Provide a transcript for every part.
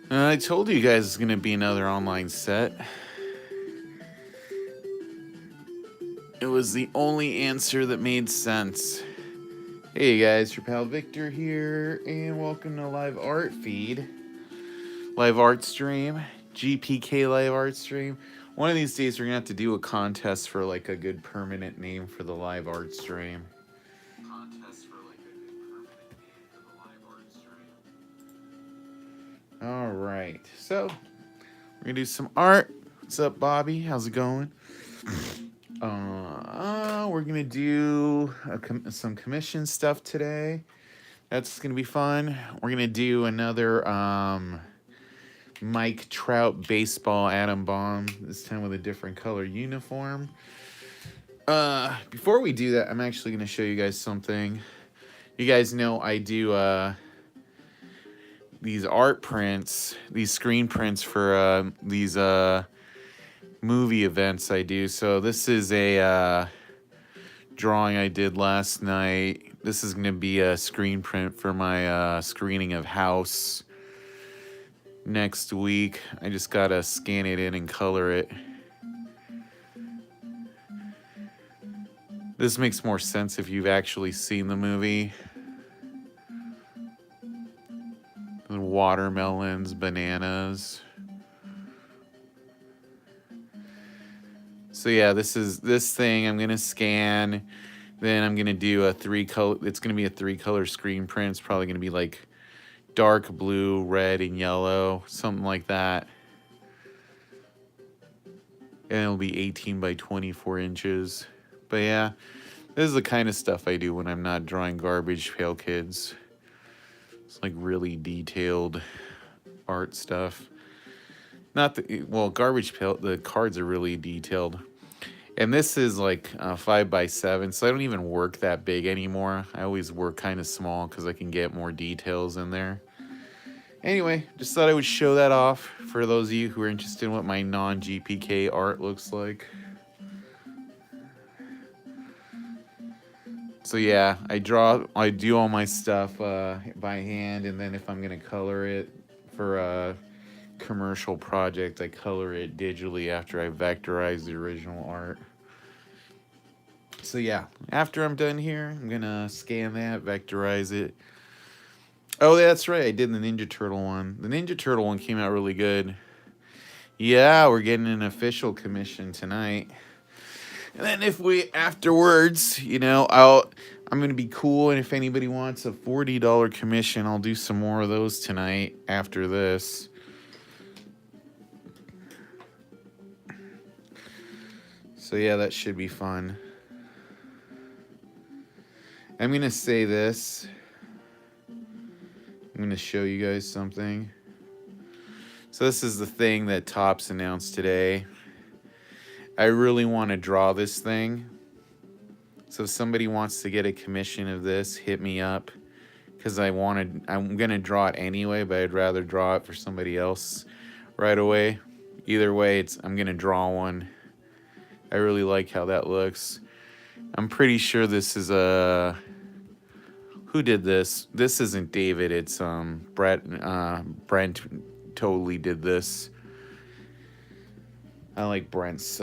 I told you guys it's going to be another online set. It was the only answer that made sense. Hey guys, your pal Victor here, and welcome to Live Art Feed. Live Art Stream. GPK Live Art Stream. One of these days we're going to have to do a contest for like a good permanent name for the Live Art Stream. Alright, so we're going to do some art. What's up, Bobby? How's it going? We're gonna do some commission stuff today. That's gonna be fun. We're gonna do another Mike Trout baseball atom bomb. This time with a different color uniform. Before we do that, I'm actually gonna show you guys something. You guys know I do these art prints, these screen prints for these movie events I do. So this is a drawing I did last night. This is going to be a screen print for my screening of House next week. I just got to scan it in and color it. This makes more sense if you've actually seen the movie. The watermelons, bananas. So yeah, this thing I'm gonna scan. Then I'm gonna do a it's gonna be a 3-color screen print. It's probably gonna be like dark blue, red, and yellow, something like that. And it'll be 18 by 24 inches. But yeah, this is the kind of stuff I do when I'm not drawing Garbage Pail Kids. It's like really detailed art stuff. Not the, well, Garbage Pail, the cards are really detailed. And this is like 5 by 7, so I don't even work that big anymore. I always work kind of small because I can get more details in there. Anyway, just thought I would show that off for those of you who are interested in what my non-GPK art looks like. So yeah, I do all my stuff by hand, and then if I'm gonna color it for a commercial project, I color it digitally after I vectorize the original art. So yeah, after I'm done here, I'm gonna scan that, vectorize it. Oh, that's right, I did the Ninja Turtle one. The Ninja Turtle one came out really good. Yeah, we're getting an official commission tonight. And then if we afterwards, you know, I'm gonna be cool, and if anybody wants a $40 commission, I'll do some more of those tonight after this. So yeah, that should be fun. I'm gonna say this. I'm gonna show you guys something. So this is the thing that Topps announced today. I really want to draw this thing. So if somebody wants to get a commission of this, hit me up. Because I'm gonna draw it anyway, but I'd rather draw it for somebody else right away. Either way, I'm gonna draw one. I really like how that looks. I'm pretty sure this is a... Who did this? This isn't David. It's Brent totally did this. I like Brent's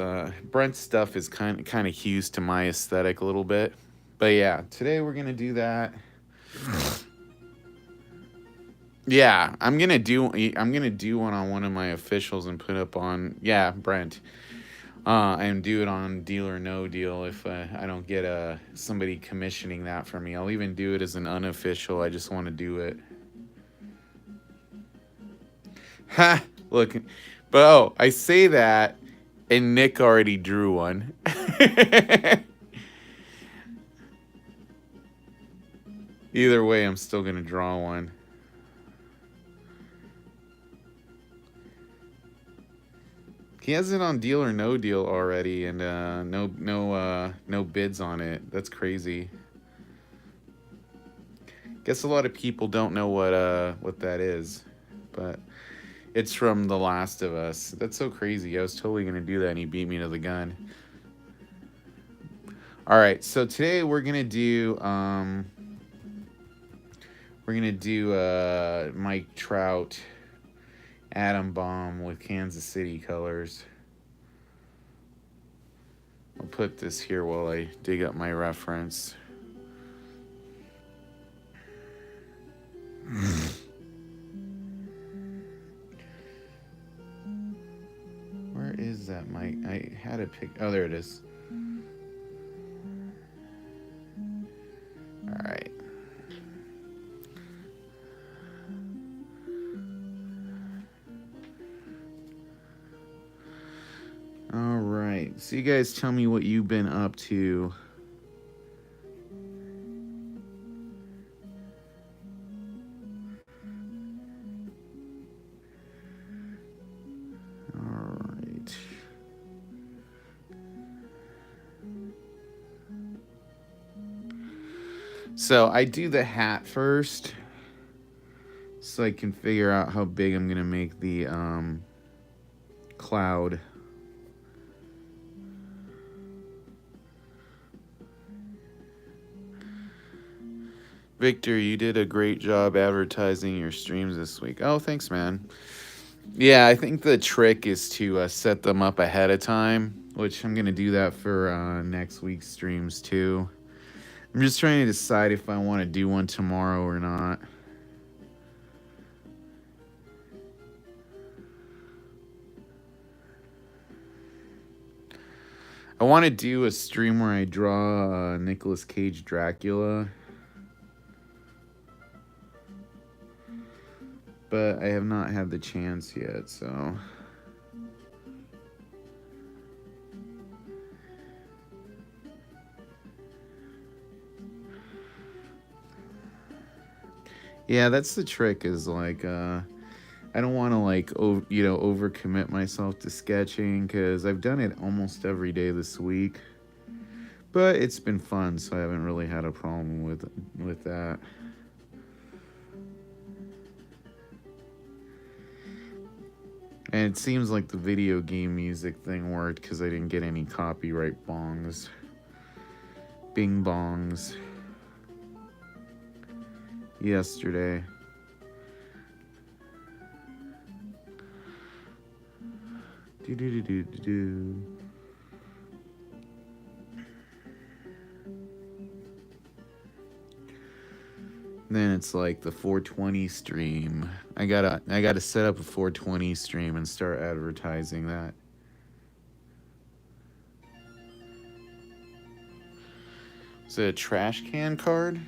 stuff is kind of hues to my aesthetic a little bit. But yeah, today we're gonna do that. Yeah, I'm gonna do one on one of my officials and put up on Brent. And do it on Deal or No Deal if I don't get somebody commissioning that for me. I'll even do it as an unofficial. I just want to do it. Ha! Look, but oh, I say that, and Nick already drew one. Either way, I'm still gonna draw one. He has it on Deal or No Deal already, and no bids on it. That's crazy. Guess a lot of people don't know what that is, but it's from The Last of Us. That's so crazy. I was totally gonna do that, and he beat me to the gun. All right, so today we're gonna do Mike Trout atom bomb with Kansas City colors. I'll put this here while I dig up my reference. Where is that mic? I had a pic. Oh, there it is. All right. All right. So you guys tell me what you've been up to. All right. So I do the hat first, so I can figure out how big I'm gonna make the cloud. Victor, you did a great job advertising your streams this week. Oh, thanks, man. Yeah, I think the trick is to set them up ahead of time, which I'm going to do that for next week's streams too. I'm just trying to decide if I want to do one tomorrow or not. I want to do a stream where I draw Nicolas Cage Dracula. But I have not had the chance yet, so... Yeah, that's the trick, is like, I don't want to, like, overcommit myself to sketching, because I've done it almost every day this week. But it's been fun, so I haven't really had a problem with that. And it seems like the video game music thing worked, because I didn't get any copyright bongs. Bing bongs. Yesterday. Do. Then it's like the 420 stream. I gotta set up a 420 stream and start advertising that. Is it a trash can card?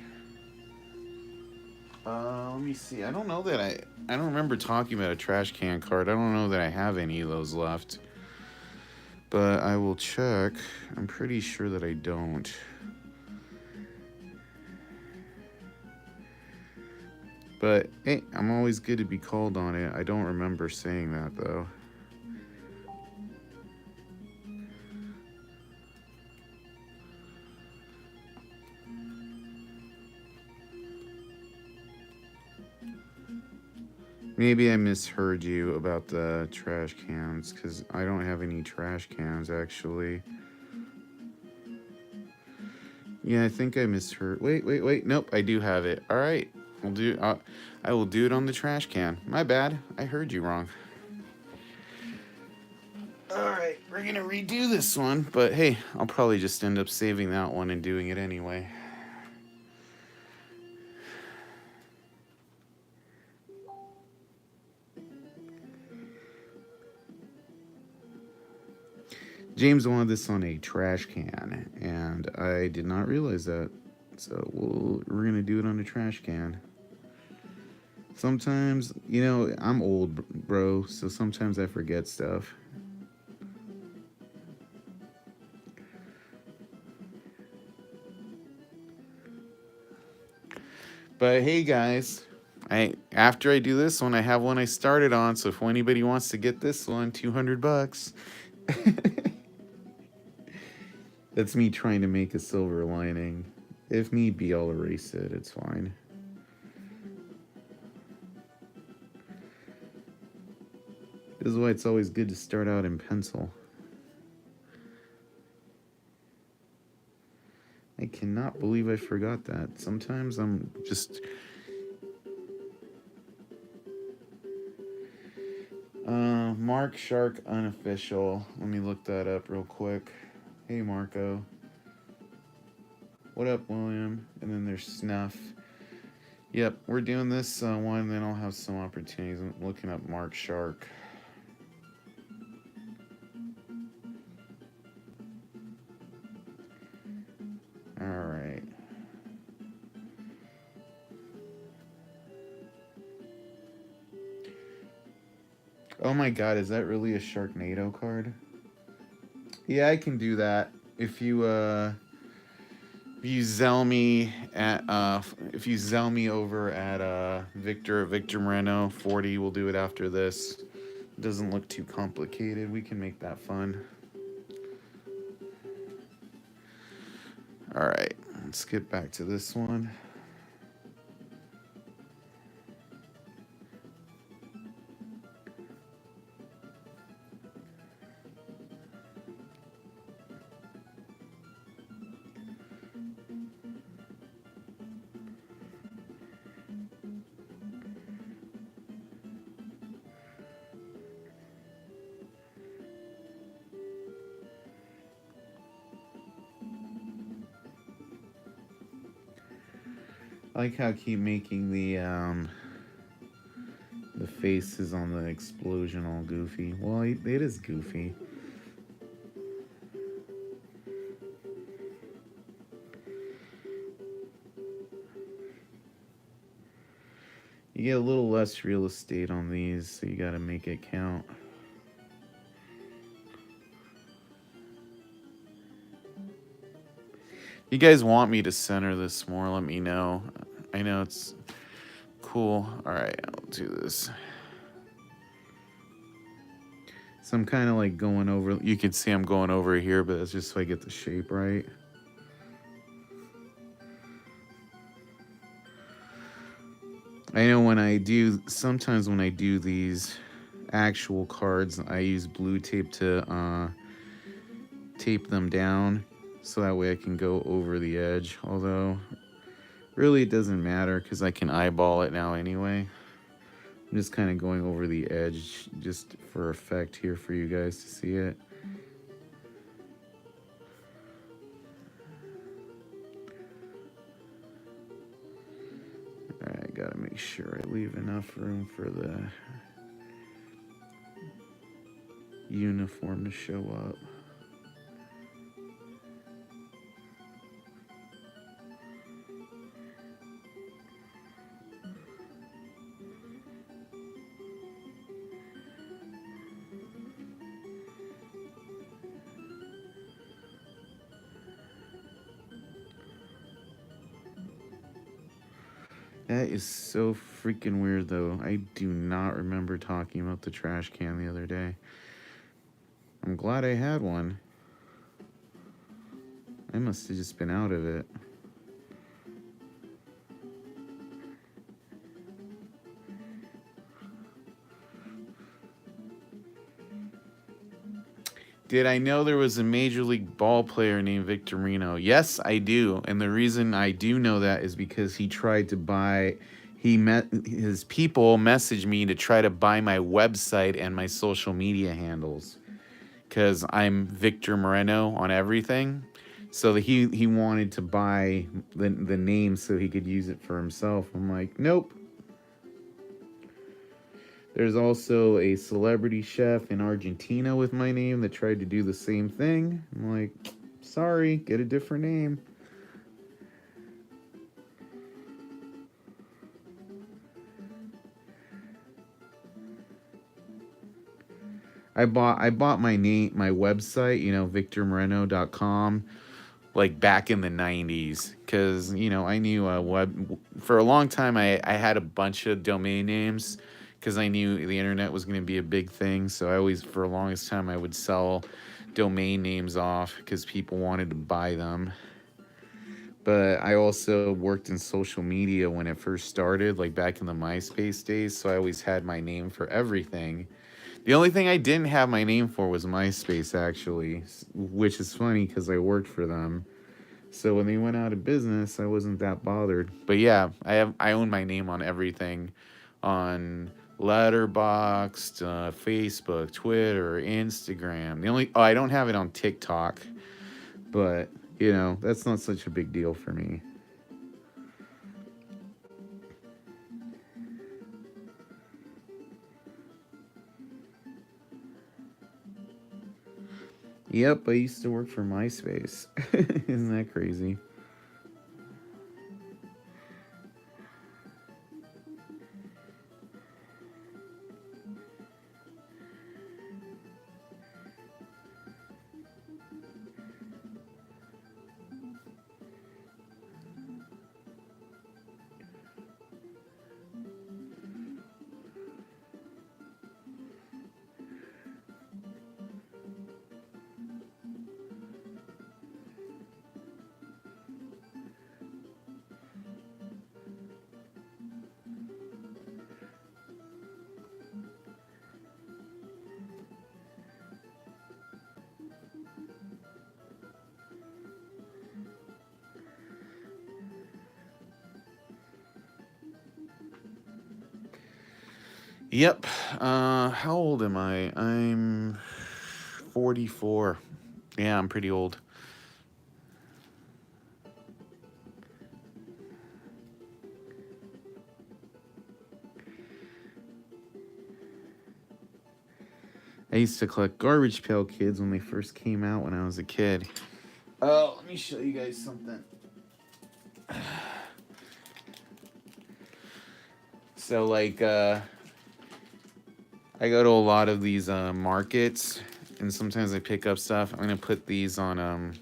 Let me see. I don't know that I don't remember talking about a trash can card. I don't know that I have any of those left. But I will check. I'm pretty sure that I don't. But hey, I'm always good to be called on it. I don't remember saying that though. Maybe I misheard you about the trash cans, because I don't have any trash cans, actually. Yeah, I think I misheard. Wait. Nope, I do have it. All right. I will do it on the trash can. My bad. I heard you wrong. All right, we're going to redo this one. But hey, I'll probably just end up saving that one and doing it anyway. James wanted this on a trash can, and I did not realize that. So we're going to do it on a trash can. Sometimes, I'm old, bro, so sometimes I forget stuff. But hey, guys, after I do this one, I have one I started on, so if anybody wants to get this one, $200. That's me trying to make a silver lining. If need be, I'll erase it. It's fine. This is why it's always good to start out in pencil. I cannot believe I forgot that. Sometimes I'm just... Mark Shark unofficial. Let me look that up real quick. Hey Marco. What up, William? And then there's Snuff. Yep, we're doing this one, then I'll have some opportunities. I'm looking up Mark Shark. Alright. Oh my god, is that really a Sharknado card? Yeah, I can do that. If you zell me at over at Victor Moreno 40, we'll do it after this. It doesn't look too complicated. We can make that fun. All right, let's get back to this one. I like how I keep making the faces on the explosion all goofy. Well, it is goofy. You get a little less real estate on these, so you gotta make it count. If you guys want me to center this more, let me know. I know it's cool. Alright, I'll do this. So I'm kind of like going over, you can see I'm going over here, but that's just so I get the shape right. I know sometimes when I do these actual cards, I use blue tape to tape them down so that way I can go over the edge. Although, really it doesn't matter because I can eyeball it now anyway. I'm just kind of going over the edge just for effect here for you guys to see it. Alright, gotta make sure I leave enough room for the uniform to show up. That is so freaking weird, though. I do not remember talking about the trash can the other day. I'm glad I had one. I must have just been out of it. Did I know there was a Major League ball player named Victor Moreno? Yes, I do. And the reason I do know that is because he tried to buy, his people messaged me to try to buy my website and my social media handles. Because I'm Victor Moreno on everything. So he wanted to buy the name so he could use it for himself. I'm like, nope. There's also a celebrity chef in Argentina with my name that tried to do the same thing. I'm like, sorry, get a different name. I bought my website, victormoreno.com, like back in the 90s, because I knew for a long time I had a bunch of domain names because I knew the internet was going to be a big thing. So I always, for the longest time, I would sell domain names off because people wanted to buy them. But I also worked in social media when it first started, like back in the MySpace days. So I always had my name for everything. The only thing I didn't have my name for was MySpace, actually, which is funny because I worked for them. So when they went out of business, I wasn't that bothered. But yeah, I own my name on everything, on Letterboxd, Facebook, Twitter, Instagram. I don't have it on TikTok, but you know, that's not such a big deal for me. Yep, I used to work for MySpace. Isn't that crazy? Yep. How old am I? I'm 44. Yeah, I'm pretty old. I used to collect Garbage Pail Kids when they first came out when I was a kid. Oh, let me show you guys something. So, like, I go to a lot of these markets, and sometimes I pick up stuff. I'm gonna put these on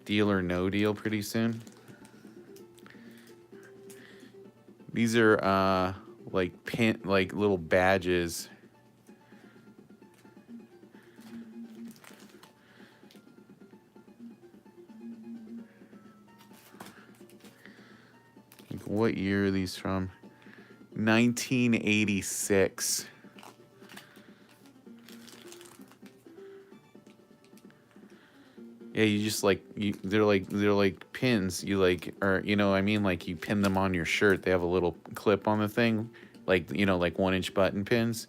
Deal or No Deal pretty soon. These are like little badges. Like, what year are these from? 1986. Yeah, you just they're like pins. You like, or you know, I mean, like you pin them on your shirt. They have a little clip on the thing, like, you know, like 1-inch button pins.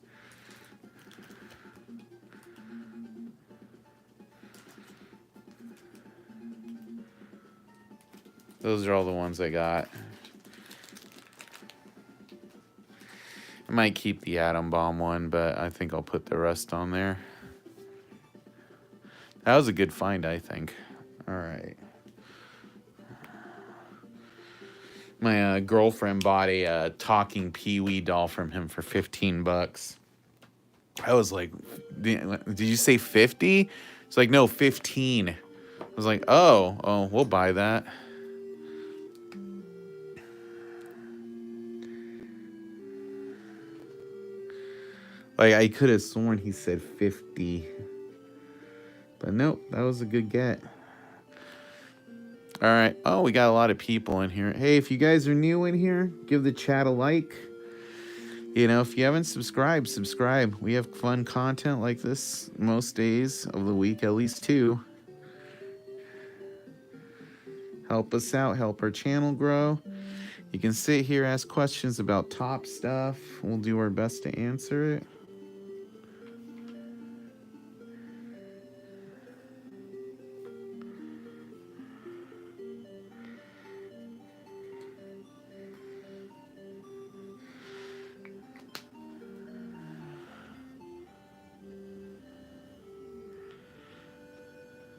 Those are all the ones I got. I might keep the atom bomb one, but I think I'll put the rest on there. That was a good find, I think. All right. My girlfriend bought a talking Pee-wee doll from him for $15. I was like, did you say 50? It's like, no, 15. I was like, oh, we'll buy that. Like, I could have sworn he said 50. But nope, that was a good get. All right. Oh, we got a lot of people in here. Hey, if you guys are new in here, give the chat a like. You know, if you haven't subscribed, subscribe. We have fun content like this most days of the week, at least 2. Help us out, help our channel grow. You can sit here, ask questions about top stuff. We'll do our best to answer it.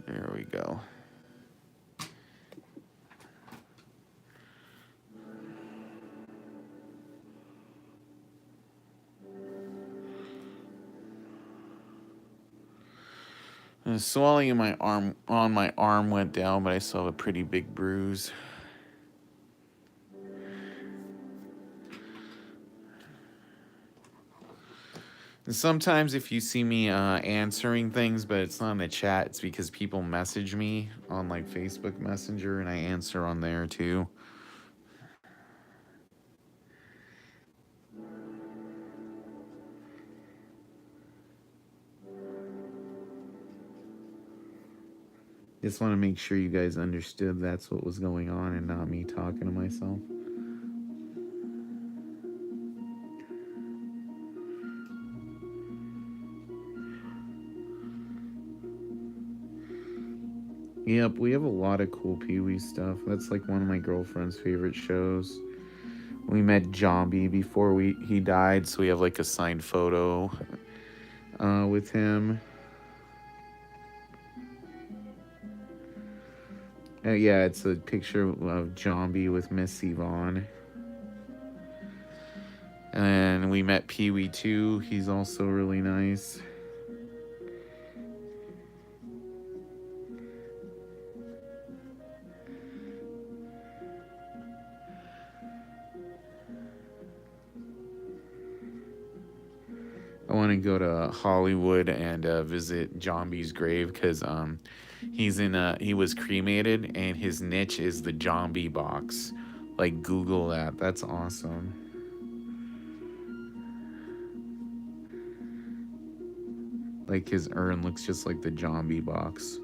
There we go. The swelling in my arm went down, but I still have a pretty big bruise. And sometimes if you see me answering things, but it's not in the chat, it's because people message me on like Facebook Messenger, and I answer on there too. Just want to make sure you guys understood that's what was going on and not me talking to myself. Yep, we have a lot of cool Pee Wee stuff. That's like one of my girlfriend's favorite shows. We met Zombie before he died, so we have like a signed photo with him. Yeah, it's a picture of Zombie with Miss Yvonne. And we met Pee Wee too. He's also really nice. I want to go to Hollywood and visit Zombie's grave because he was cremated and his niche is the Zombie box. Like Google that. That's awesome. Like his urn looks just like the Zombie box.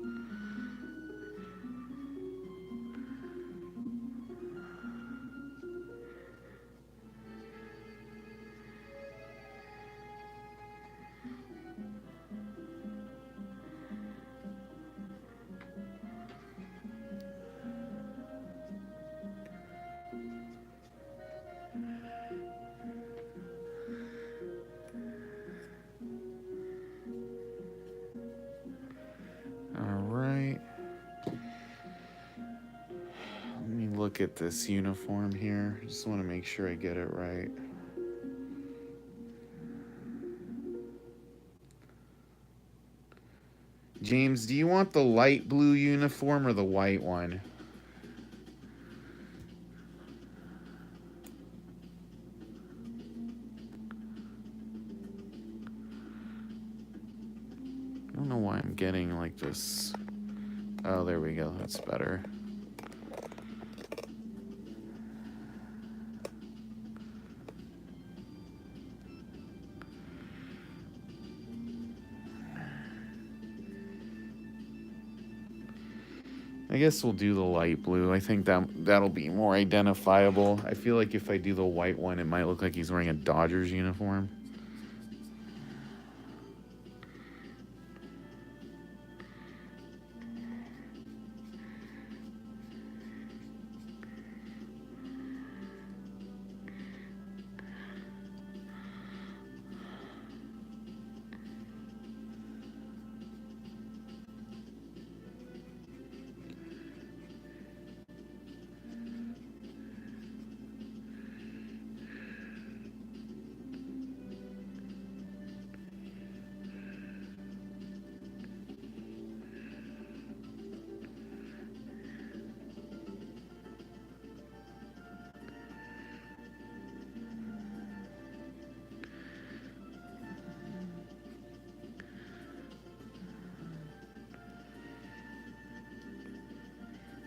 All right. Let me look at this uniform here. Just want to make sure I get it right. James, do you want the light blue uniform or the white one? I don't know why I'm getting like this. Oh, there we go. That's better. I guess we'll do the light blue. I think that'll be more identifiable. I feel like if I do the white one, it might look like he's wearing a Dodgers uniform.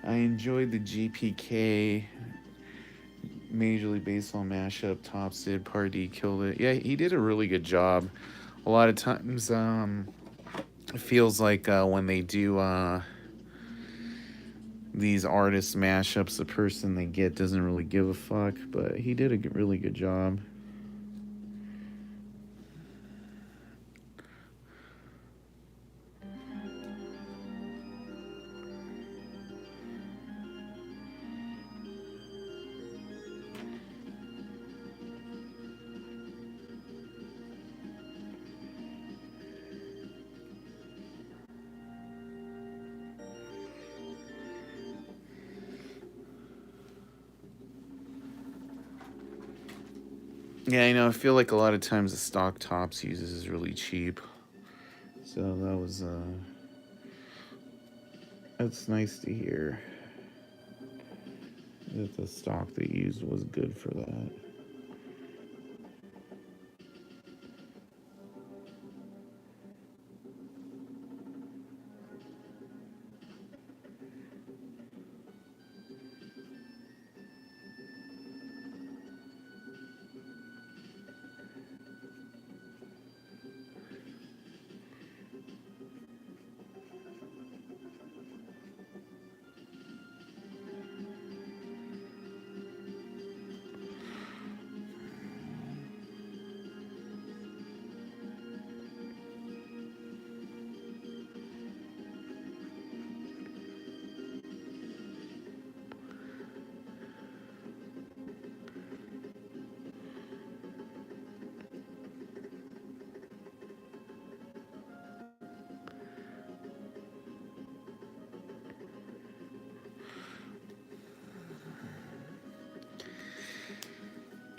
I enjoyed the GPK Major League Baseball mashup. Tops did, Pardee killed it. Yeah, he did a really good job. A lot of times, it feels like when they do these artist mashups, the person they get doesn't really give a fuck. But he did a really good job. Yeah, I know. I feel like a lot of times the stock Tops uses is really cheap. So that's nice to hear that the stock they used was good for that.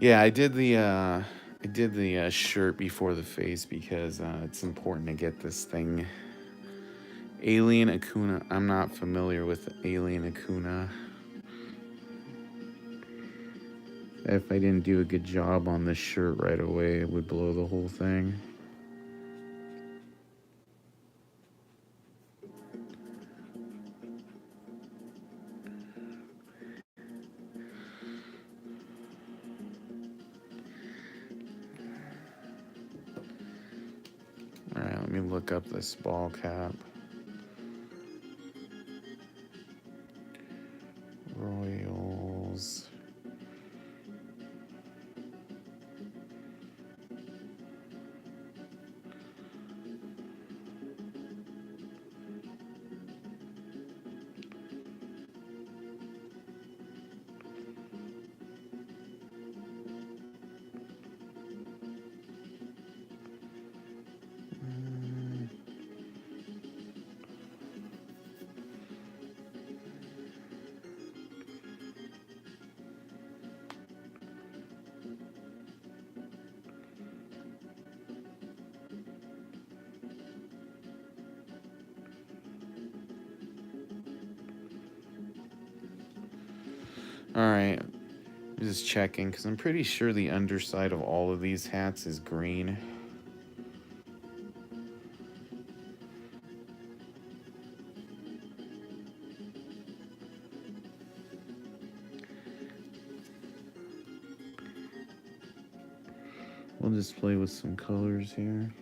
Yeah, I did the shirt before the face because it's important to get this thing. Alien Acuna. I'm not familiar with Alien Acuna. If I didn't do a good job on this shirt right away, it would blow the whole thing. Alright, let me look up this ball cap. Royals. Alright, just checking because I'm pretty sure the underside of all of these hats is green. We'll just play with some colors here.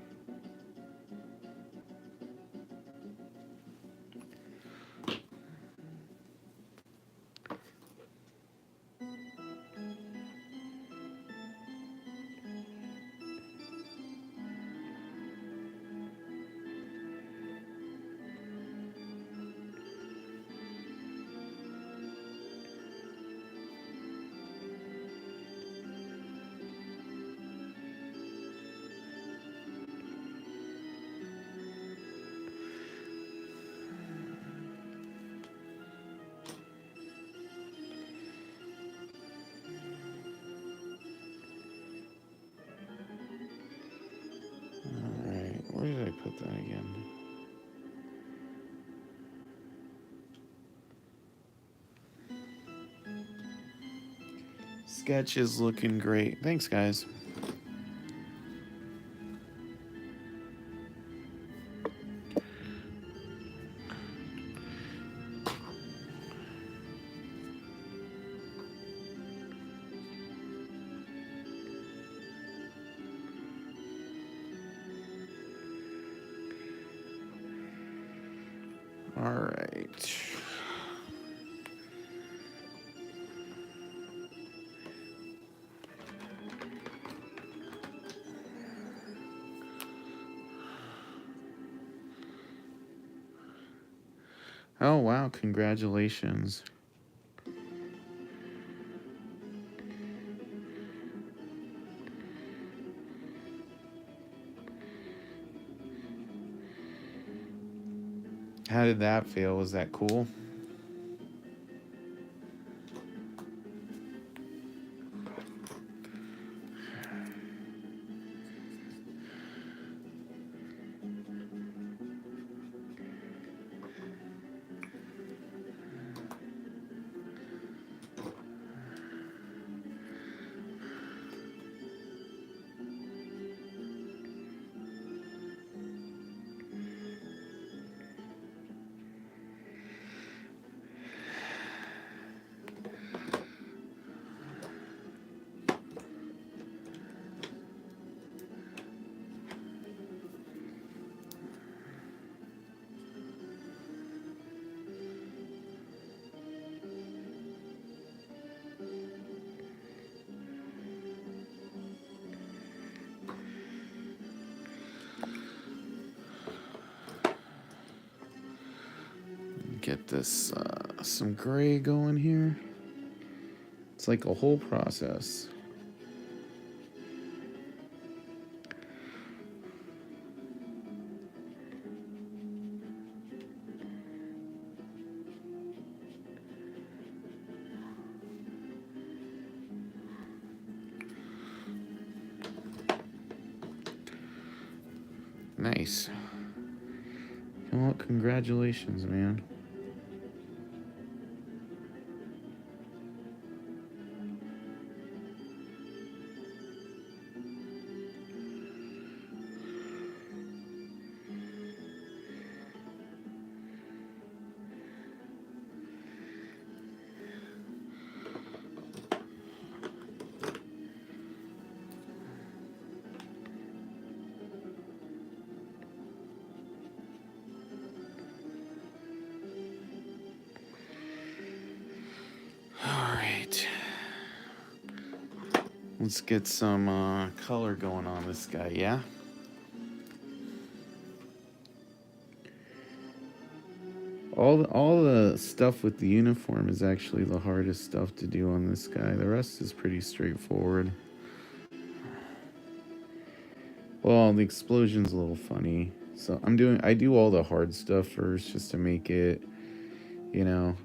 Alright, where did I put that again? Sketch is looking great. Thanks, guys. Alright. Oh, wow. Congratulations. How did that feel? Was that cool? Get this some gray going here. It's like a whole process. Nice. Well, congratulations, man. Alright. Let's get some color going on this guy, yeah? All the stuff with the uniform is actually the hardest stuff to do on this guy. The rest is pretty straightforward. Well, the explosion's a little funny. So I do all the hard stuff first just to make it, you know,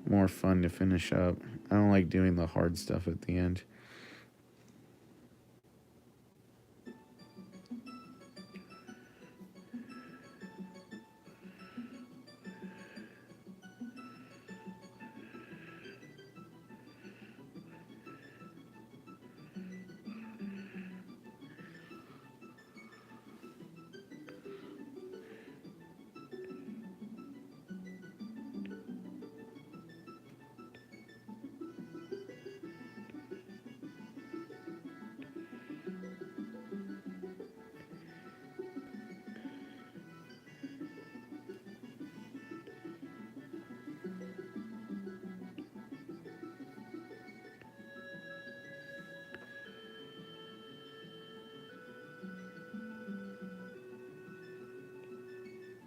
more fun to finish up. I don't like doing the hard stuff at the end.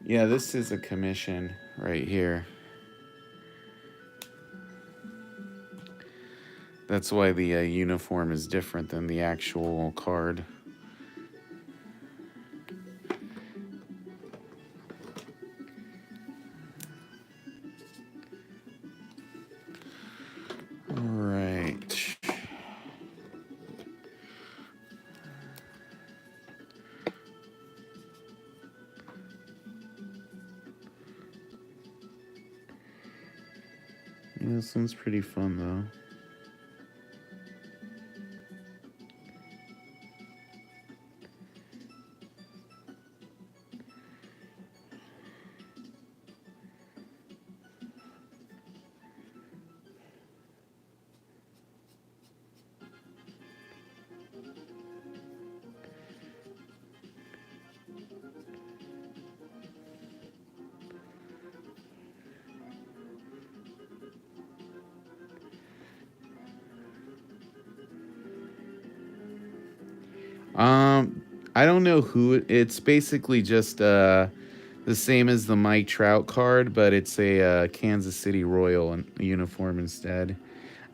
Yeah, this is a commission right here. That's why the uniform is different than the actual card. All right. Yeah, this one's pretty fun though. I don't know who it's basically just the same as the Mike Trout card, but it's a Kansas City Royal uniform instead.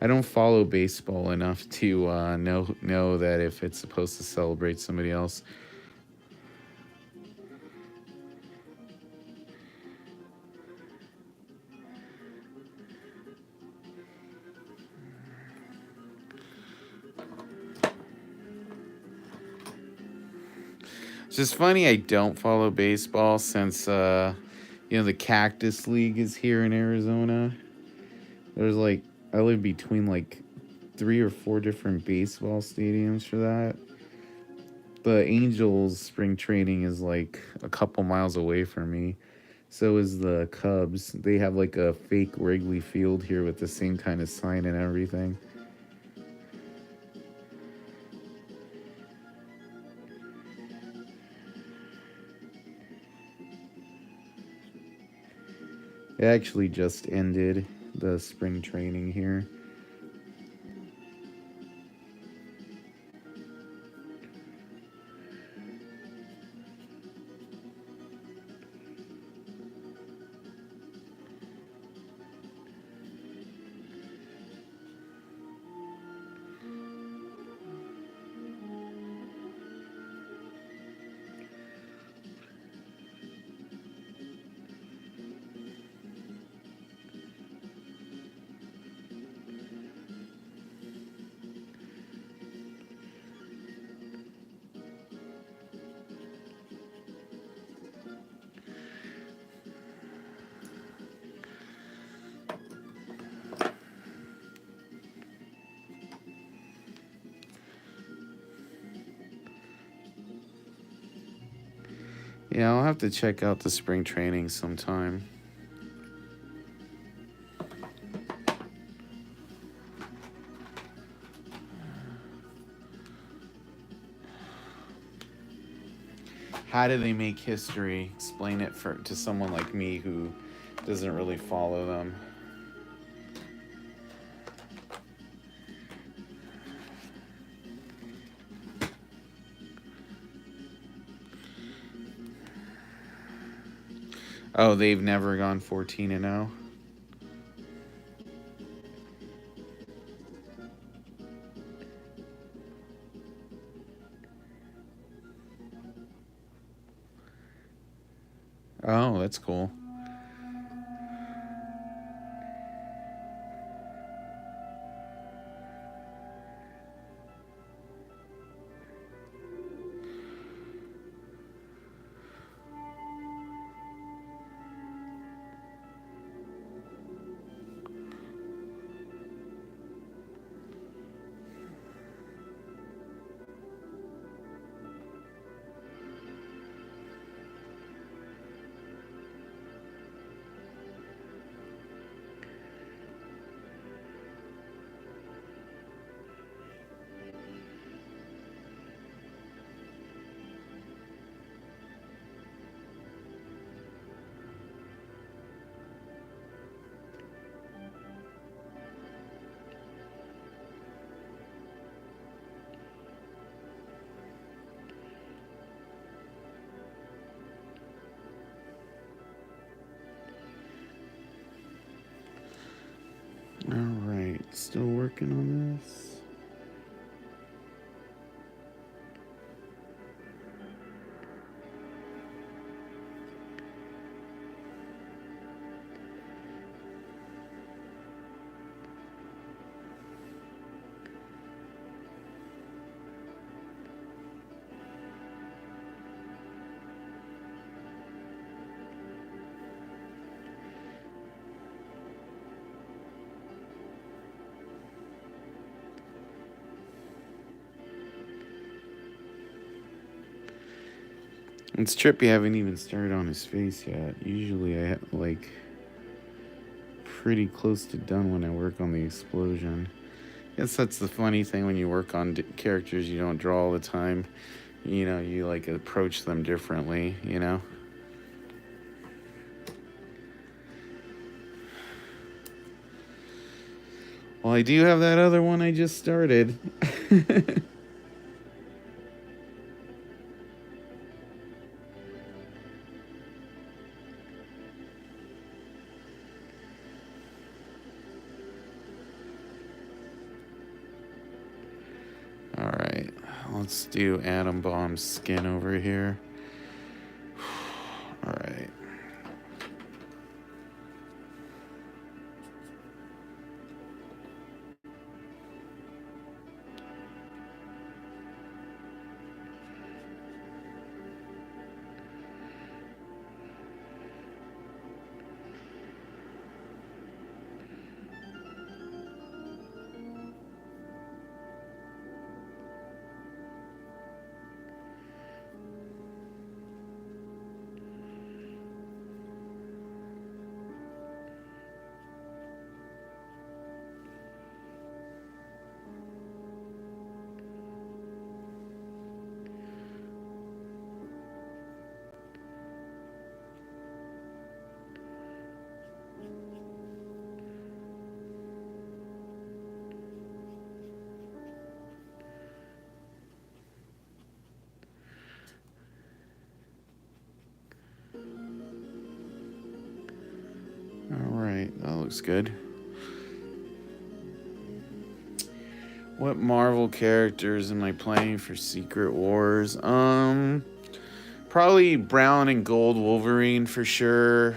I don't follow baseball enough to know that if it's supposed to celebrate somebody else. It's just funny I don't follow baseball since the Cactus League is here in Arizona. There's like I live between like 3 or 4 different baseball stadiums for that. The Angels spring training is like a couple miles away from me. So is the Cubs. They have like a fake Wrigley Field here with the same kind of sign and everything. It actually just ended the spring training here. Yeah, I'll have to check out the spring training sometime. How do they make history? Explain it to someone like me who doesn't really follow them. Oh, they've never gone 14-0. Oh, that's cool. All right, still working on this. It's trippy. I haven't even started on his face yet. Usually I like pretty close to done when I work on the explosion. I guess that's the funny thing when you work on characters you don't draw all the time. You know, you like approach them differently, you know? Well, I do have that other one I just started. Alright, let's do Atom Bomb's skin over here. Alright. Alright, that looks good. What Marvel characters am I playing for Secret Wars? Probably brown and gold Wolverine for sure.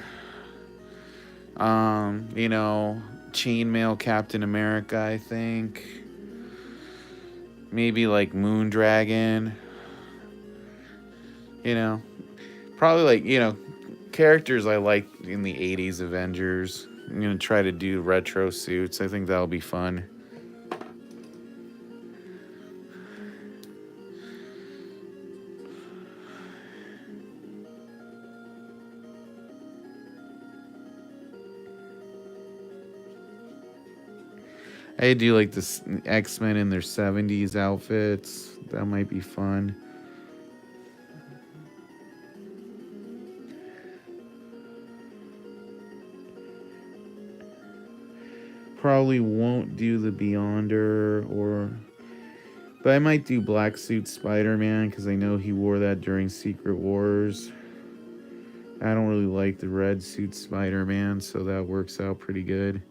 You know, chainmail Captain America, I think. Maybe like Moondragon. You know, probably like, you know, characters I liked in the 80s Avengers. I'm going to try to do retro suits. I think that'll be fun. I do like this X-Men in their 70s outfits. That might be fun. Probably won't do the Beyonder but I might do Black Suit Spider-Man because I know he wore that during Secret Wars. I don't really like the red suit Spider-Man, so that works out pretty good.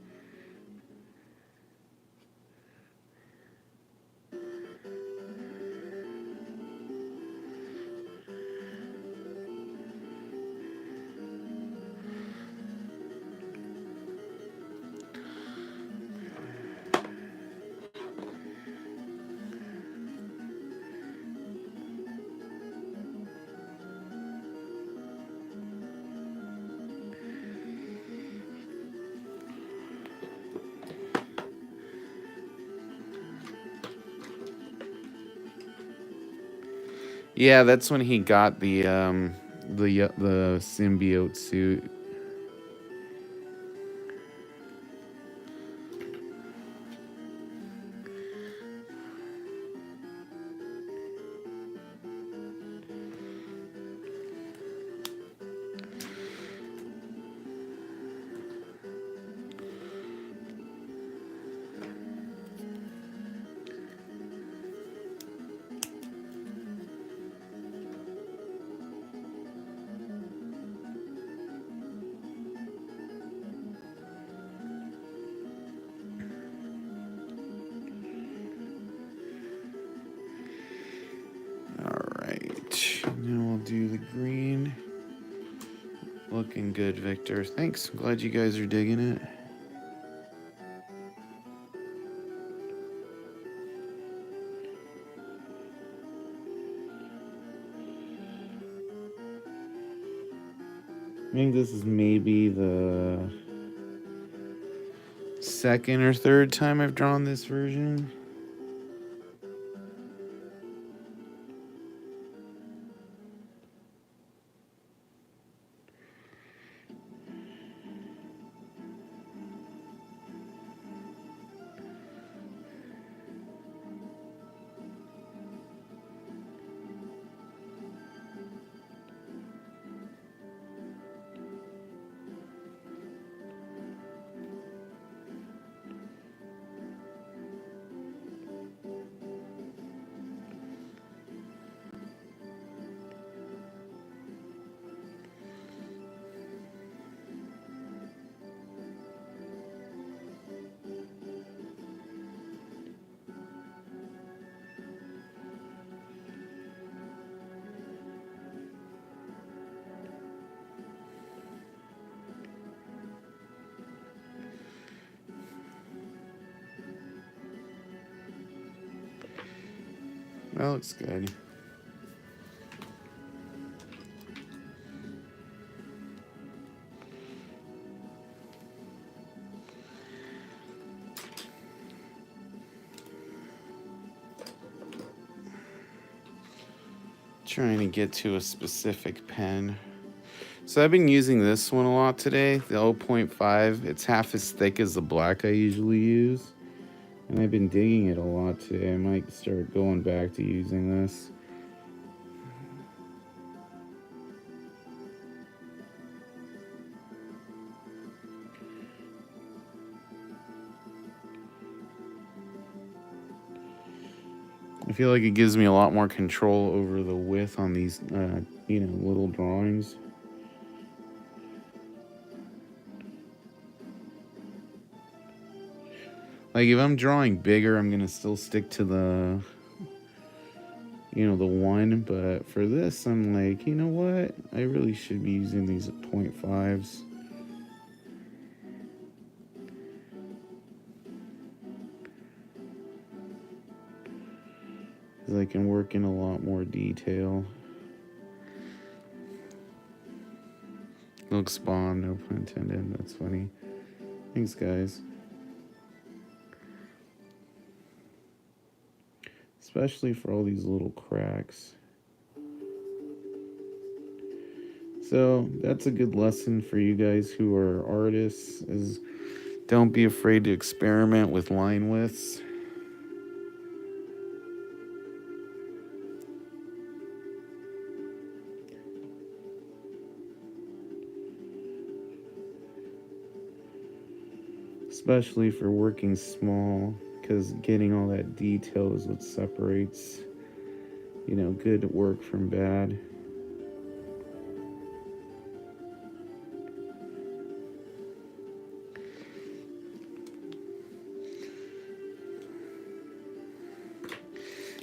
Yeah, that's when he got the symbiote suit. Alright, now we'll do the green. Looking good, Victor. Thanks. I'm glad you guys are digging it. I think this is maybe the second or third time I've drawn this version. That looks good. Trying to get to a specific pen. So I've been using this one a lot today, the 0.5. It's half as thick as the black I usually use. And I've been digging it a lot today. I might start going back to using this. I feel like it gives me a lot more control over the width on these, little drawings. Like, if I'm drawing bigger, I'm going to still stick to the 1. But for this, I'm like, you know what? I really should be using these at 0.5s. Because I can work in a lot more detail. Look, spawn, no pun intended. That's funny. Thanks, guys. Especially for all these little cracks. So that's a good lesson for you guys who are artists, is Don't be afraid to experiment with line widths. Especially for working small, because getting all that detail is what separates, good work from bad.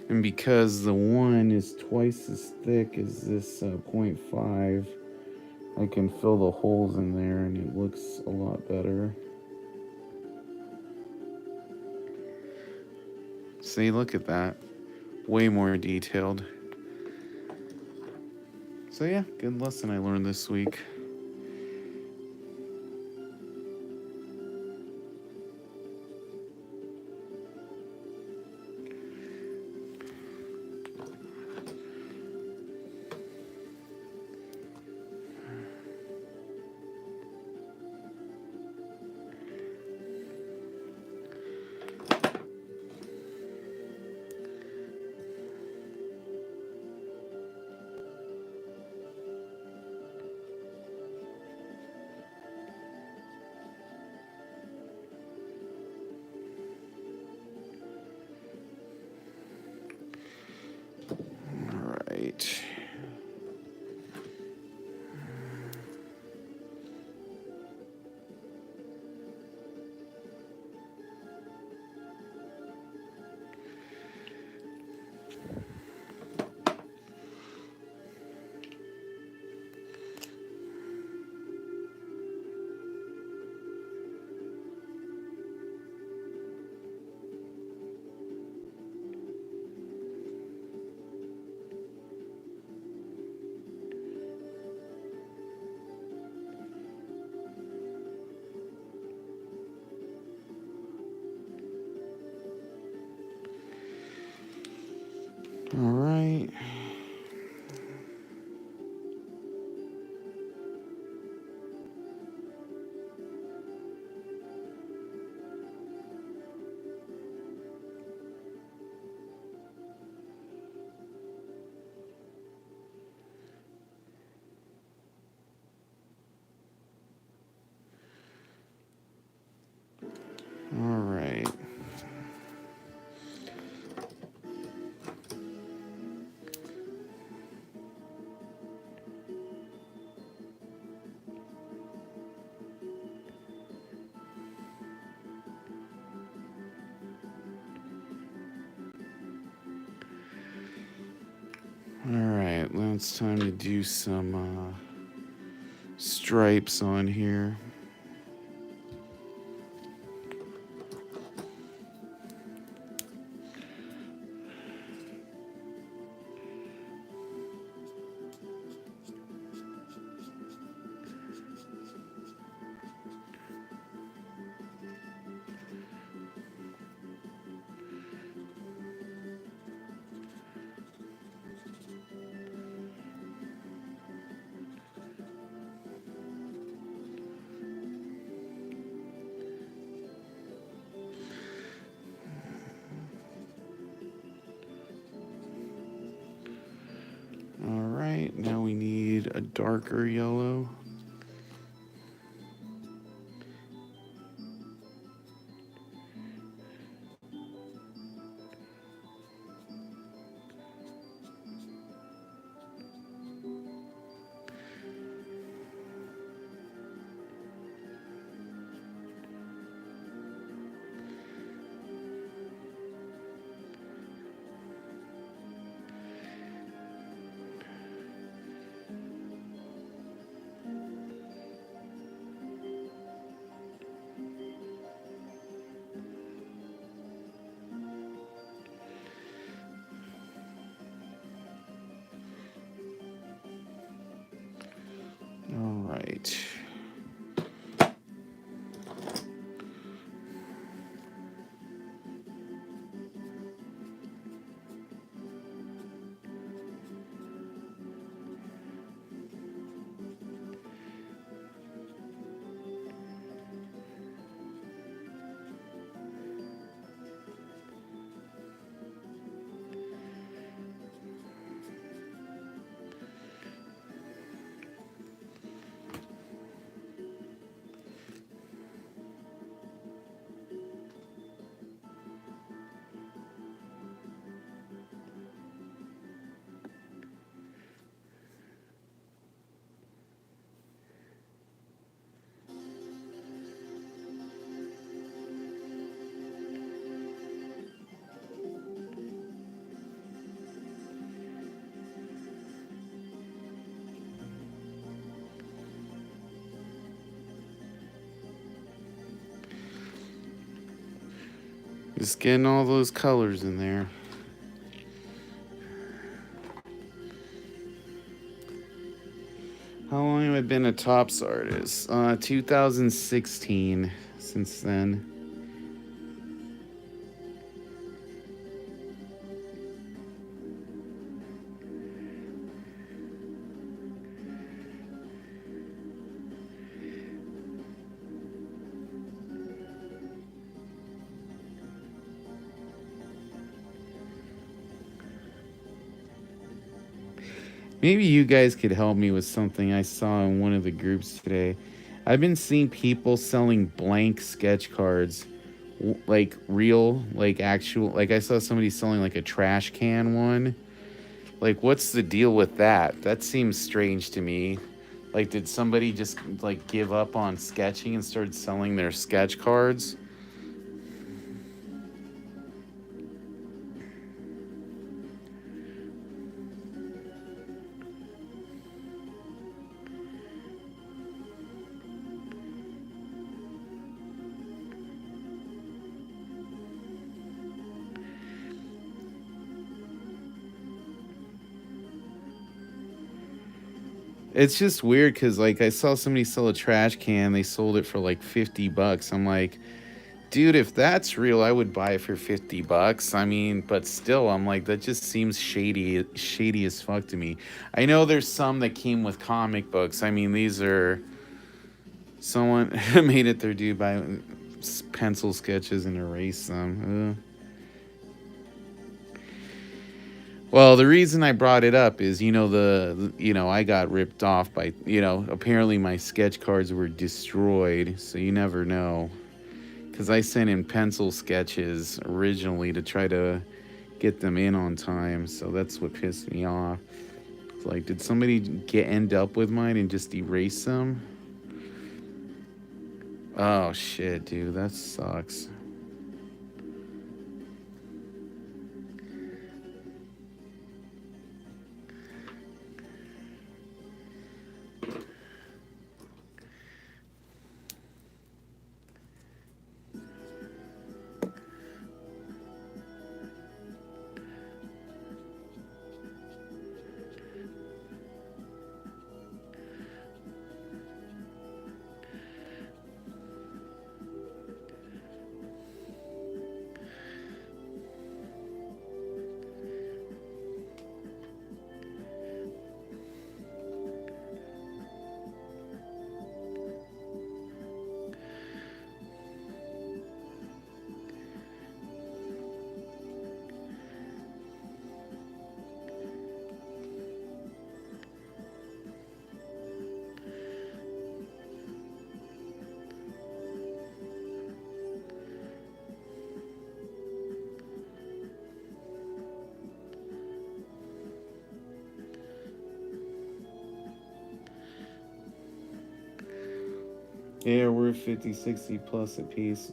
And because the one is twice as thick as this 0.5, I can fill the holes in there and it looks a lot better. See, look at that. Way more detailed. So yeah, good lesson I learned this week. Right. All right. All right. All right, now it's time to do some stripes on here. All right, now we need a darker yellow. All right. Just getting all those colors in there. How long have I been a Tops artist? 2016. Since then. Maybe you guys could help me with something I saw in one of the groups today. I've been seeing people selling blank sketch cards, like real, like actual. Like I saw somebody selling like a trash can one. Like, what's the deal with that? That seems strange to me. Like, did somebody just like give up on sketching and started selling their sketch cards? It's just weird because like I saw somebody sell a trash can, they sold it for like $50. I'm like, dude, if that's real, I would buy it for $50. I mean, but still, I'm like, that just seems shady as fuck to me. I know there's some that came with comic books. I mean, these are someone made it their dude by pencil sketches and erase them. Well, the reason I brought it up is, I got ripped off by, apparently my sketch cards were destroyed, so you never know. Because I sent in pencil sketches originally to try to get them in on time, so that's what pissed me off. It's like, did somebody end up with mine and just erase them? Oh shit, dude, that sucks. Yeah, we're 50, 60 plus a piece.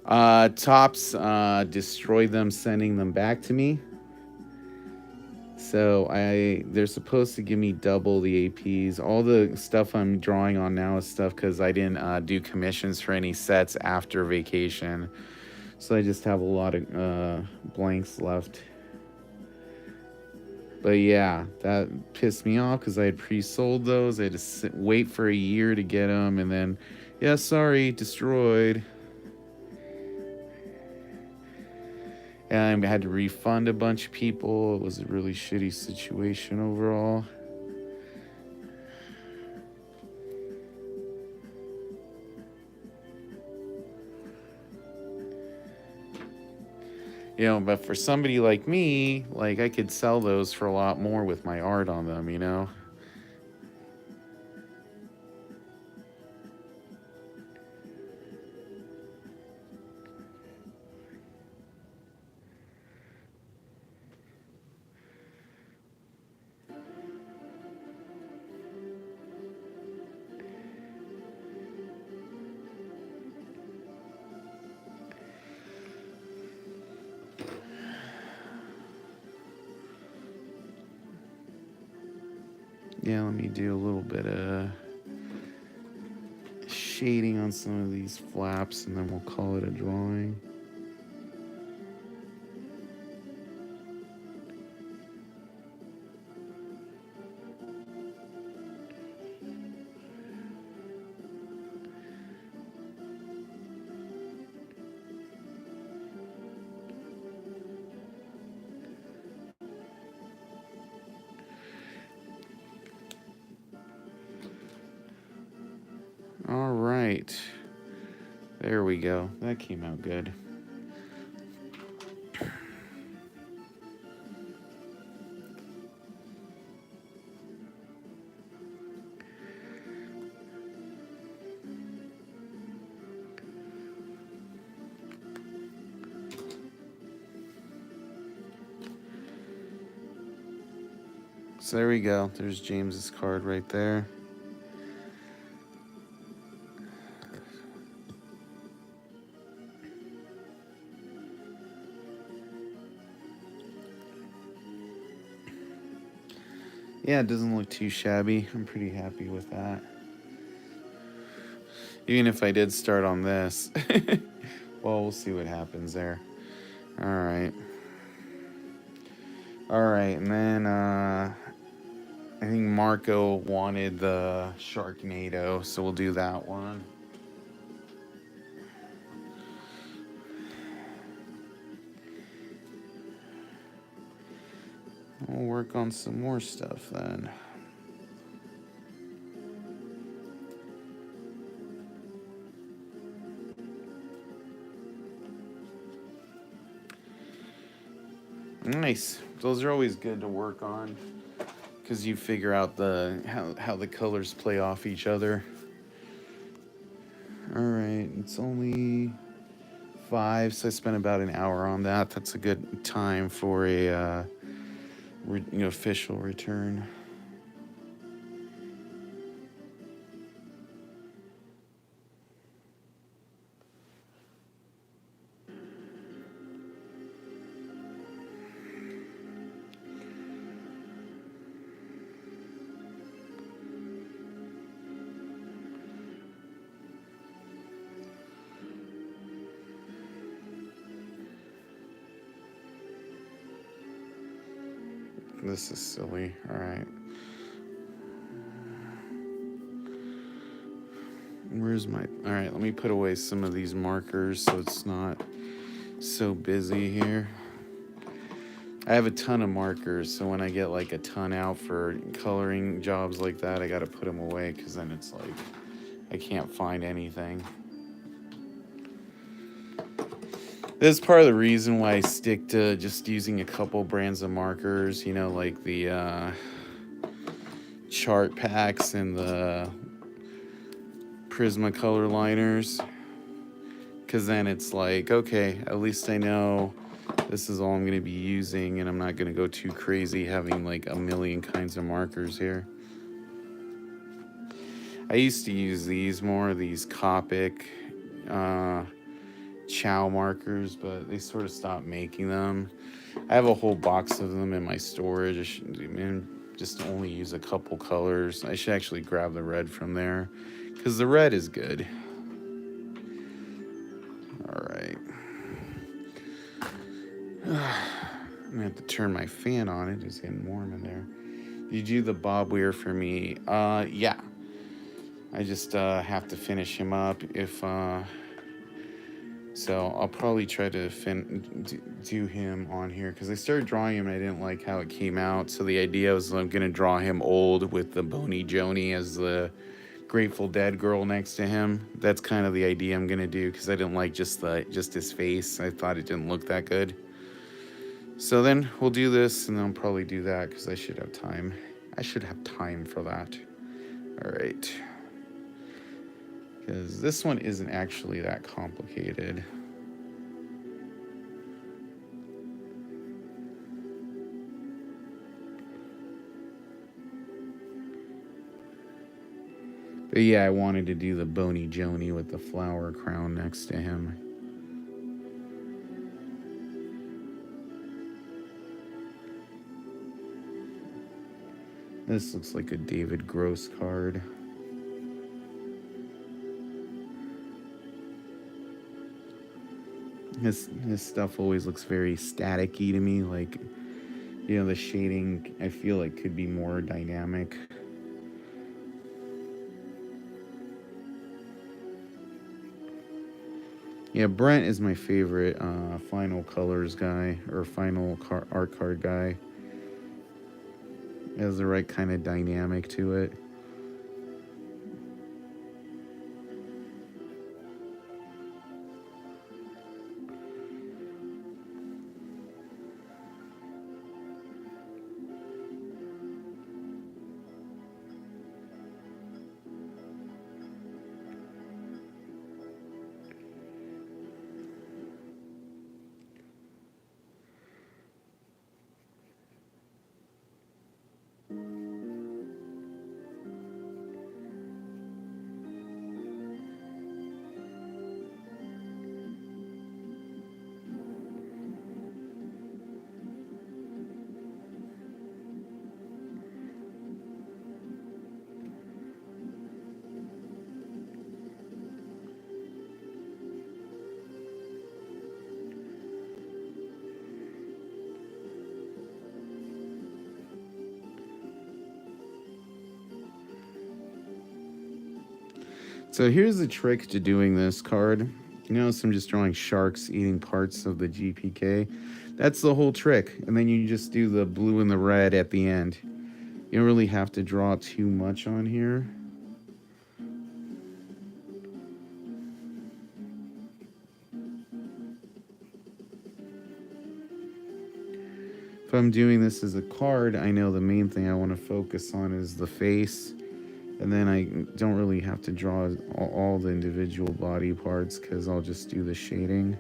Tops destroyed them, sending them back to me. So they're supposed to give me double the APs. All the stuff I'm drawing on now is stuff because I didn't do commissions for any sets after vacation. So I just have a lot of blanks left. But yeah, that pissed me off because I had pre-sold those. I had to wait for a year to get them, and then, yeah, sorry, destroyed. And I had to refund a bunch of people. It was a really shitty situation overall. But for somebody like me, like I could sell those for a lot more with my art on them. Yeah, let me do a little bit of shading on some of these flaps and then we'll call it a drawing. All right. There we go. That came out good. So there we go. There's James's card right there. Yeah, it doesn't look too shabby. I'm pretty happy with that. Even if I did start on this. Well, we'll see what happens there. All right. All right, and then I think Marco wanted the Sharknado, so we'll do that one. We'll work on some more stuff then. Nice. Those are always good to work on because you figure out how the colors play off each other. All right, it's only 5, so I spent about an hour on that. That's a good time for a official return. This is silly. All right. Where's my... All right, let me put away some of these markers so it's not so busy here. I have a ton of markers, so when I get like a ton out for coloring jobs like that, I got to put them away because then it's like I can't find anything. This is part of the reason why I stick to just using a couple brands of markers, you know, like the chart packs and the Prismacolor liners. Because then it's like, okay, at least I know this is all I'm going to be using and I'm not going to go too crazy having like a million kinds of markers here. I used to use these more, these Copic Chow markers, but they sort of stopped making them. I have a whole box of them in my storage. I should just only use a couple colors. I should actually grab the red from there because the red is good. All right. I'm gonna have to turn my fan on. It is getting warm in there. Did you do the Bob Weir for me? Yeah. I just have to finish him up if so I'll probably try to do him on here because I started drawing him and I didn't like how it came out. So the idea was I'm going to draw him old with the Boney Joni as the Grateful Dead girl next to him. That's kind of the idea I'm going to do because I didn't like just his face. I thought it didn't look that good. So then we'll do this and then I'll probably do that because I should have time. I should have time for that. All right. Because this one isn't actually that complicated. But yeah, I wanted to do the Boney Joni with the flower crown next to him. This looks like a David Gross card. His stuff always looks very staticky to me, like, you know, the shading I feel like could be more dynamic. Yeah, Brent is my favorite final colors guy, or final art card guy. It has the right kind of dynamic to it. So here's the trick to doing this card. You notice I'm just drawing sharks eating parts of the GPK. That's the whole trick. And then you just do the blue and the red at the end. You don't really have to draw too much on here. If I'm doing this as a card, I know the main thing I want to focus on is the face. And then I don't really have to draw all the individual body parts because I'll just do the shading.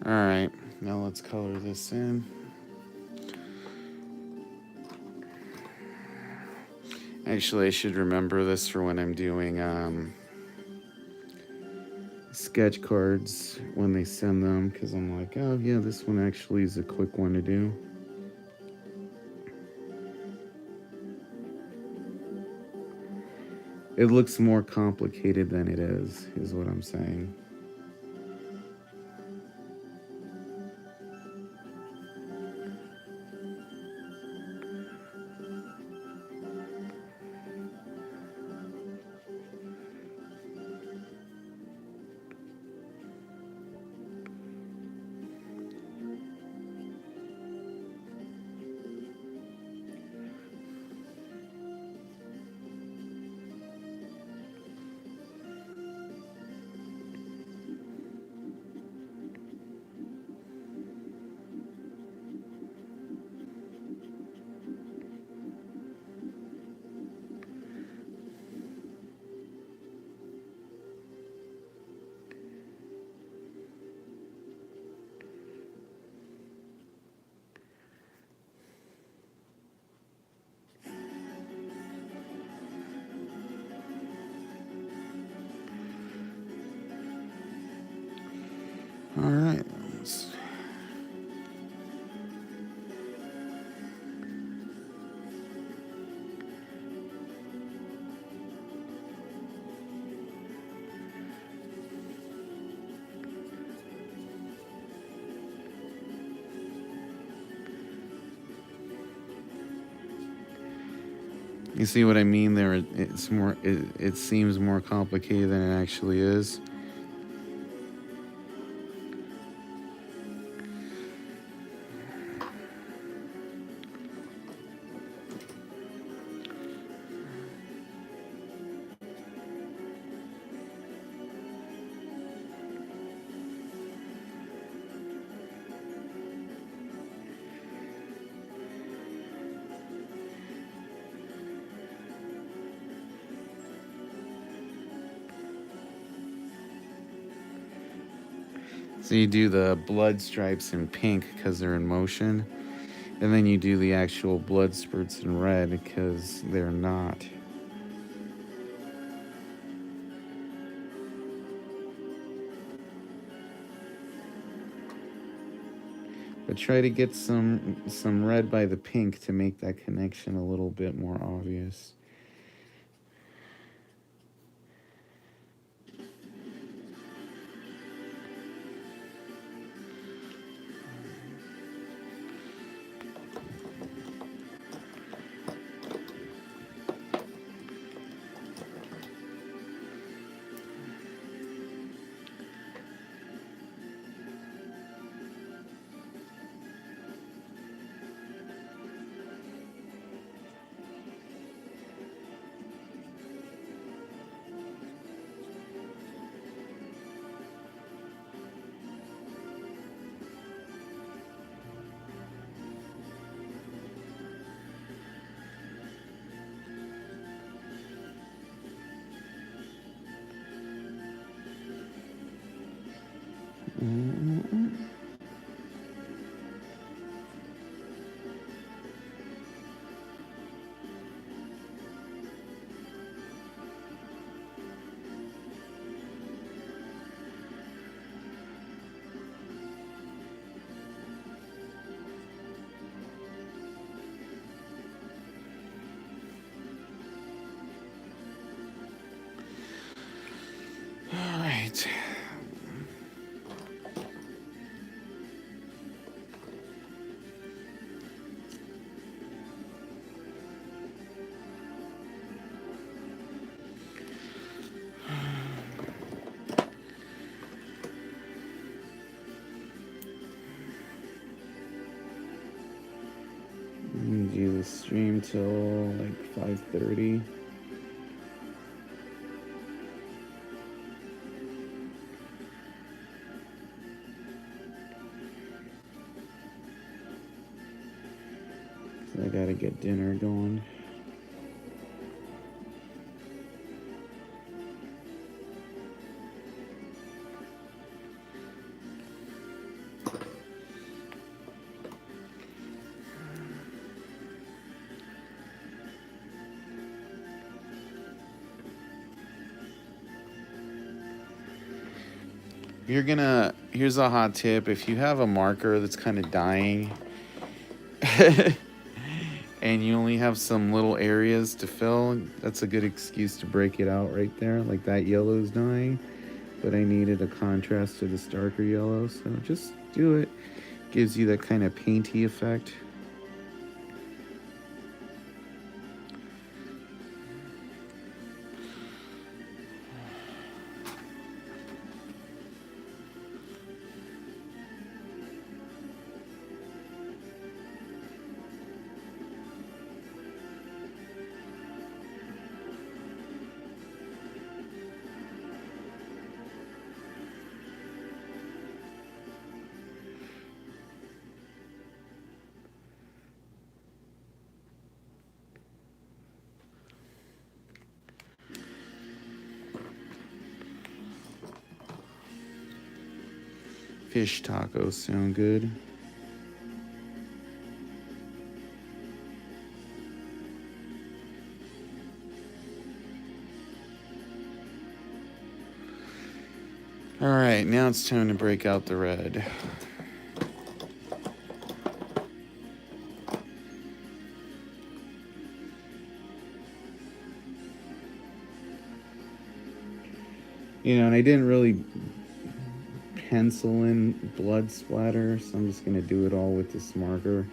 Alright, now let's color this in. Actually, I should remember this for when I'm doing sketch cards when they send them, because I'm like, oh yeah, this one actually is a quick one to do. It looks more complicated than it is what I'm saying. All right. You see what I mean there? It's more. It seems more complicated than it actually is. So you do the blood stripes in pink because they're in motion, and then you do the actual blood spurts in red because they're not. But try to get some red by the pink to make that connection a little bit more obvious. do the stream till like 5:30. So I gotta get dinner going. Here's a hot tip. If you have a marker that's kind of dying and you only have some little areas to fill, that's a good excuse to break it out right there. Like that yellow is dying, but I needed a contrast to this darker yellow, so just do it. Gives you that kind of painty effect. Fish tacos sound good. All right, now it's time to break out the red. You know, and I didn't really pencil in blood splatter, so I'm just gonna do it all with this marker.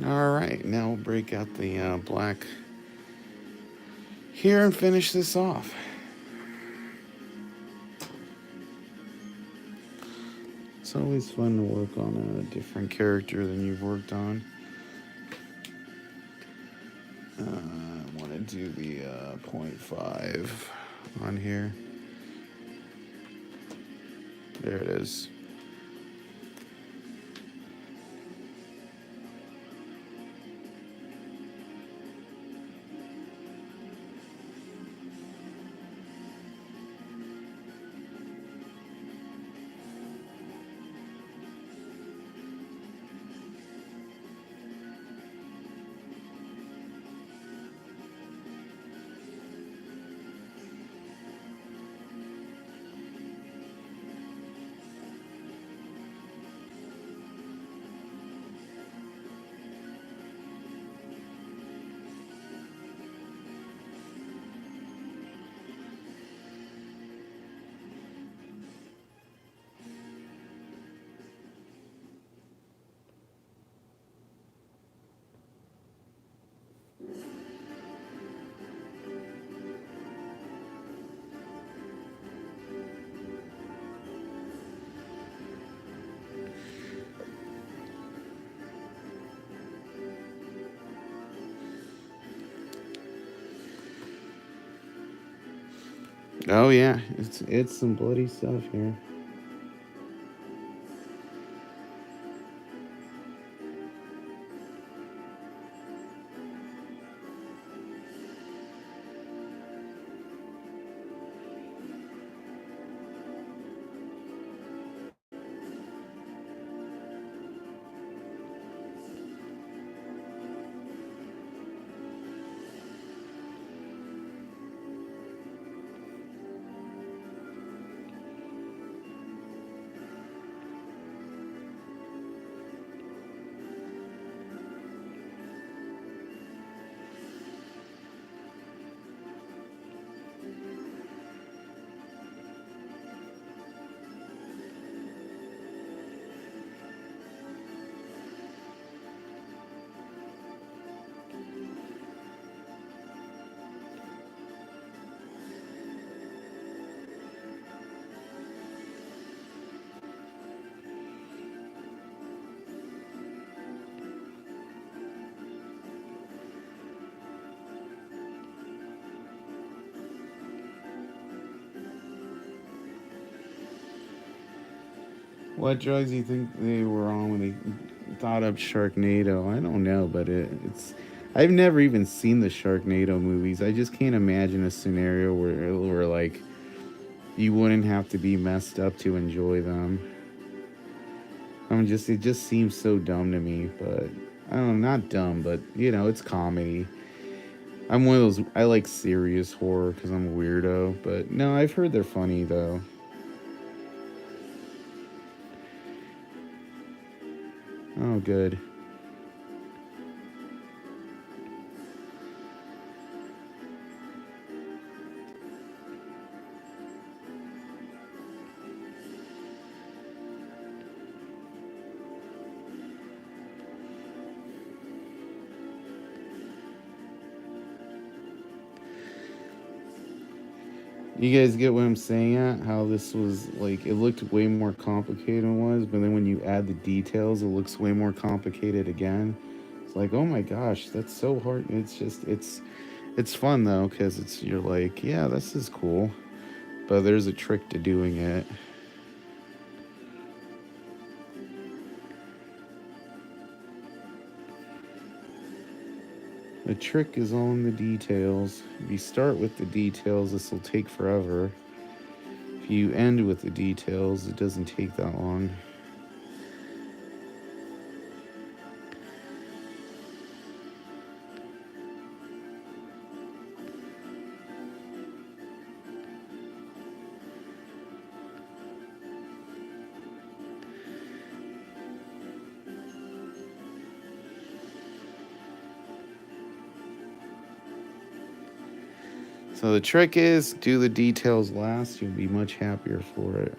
All right, now we'll break out the black here and finish this off. It's always fun to work on a different character than you've worked on. I want to do the 0.5 on here. There it is. Oh yeah, it's some bloody stuff here. What drugs do you think they were on when they thought up Sharknado? I don't know, but it's. I've never even seen the Sharknado movies. I just can't imagine a scenario where like you wouldn't have to be messed up to enjoy them. It just seems so dumb to me, but I don't know, not dumb, but it's comedy. I'm one of those. I like serious horror because I'm a weirdo, but no, I've heard they're funny though. Oh, good. You guys get what I'm saying at? How this was like, it looked way more complicated than it was, but then when you add the details, it looks way more complicated again. It's like, oh my gosh, that's so hard. It's fun though, because you're like, yeah, this is cool, but there's a trick to doing it. The trick is all in the details. If you start with the details, this will take forever. If you end with the details, it doesn't take that long. So the trick is do the details last. You'll be much happier for it.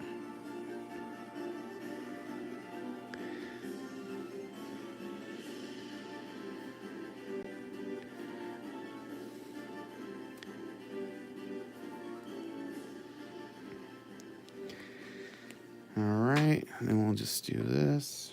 All right, and then we'll just do this.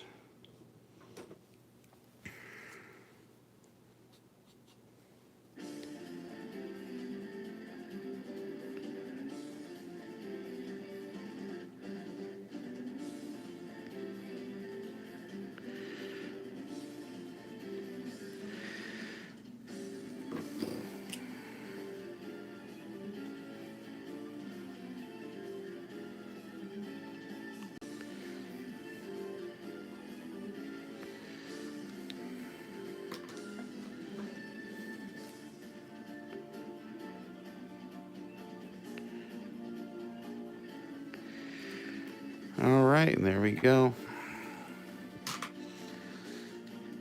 All right, and there we go.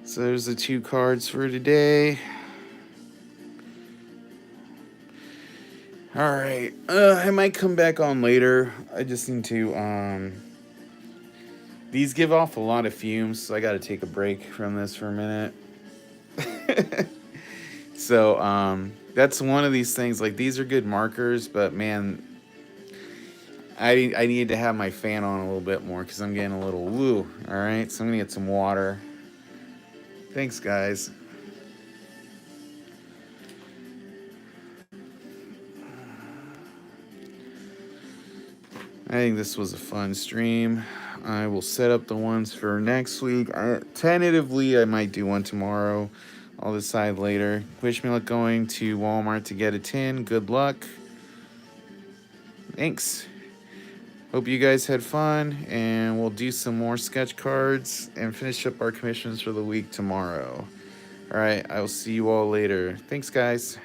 So there's the two cards for today. All right, I might come back on later. I just need to. These give off a lot of fumes, so I got to take a break from this for a minute. So that's one of these things. Like these are good markers, but man, I need to have my fan on a little bit more because I'm getting a little woo. All right, so I'm gonna get some water. Thanks, guys. think this was a fun stream. I will set up the ones for next week. Tentatively, I might do one tomorrow. I'll decide later. Wish me luck going to Walmart to get a tin. Good luck. Thanks. Hope you guys had fun, and we'll do some more sketch cards and finish up our commissions for the week tomorrow. All right, I will see you all later. Thanks, guys.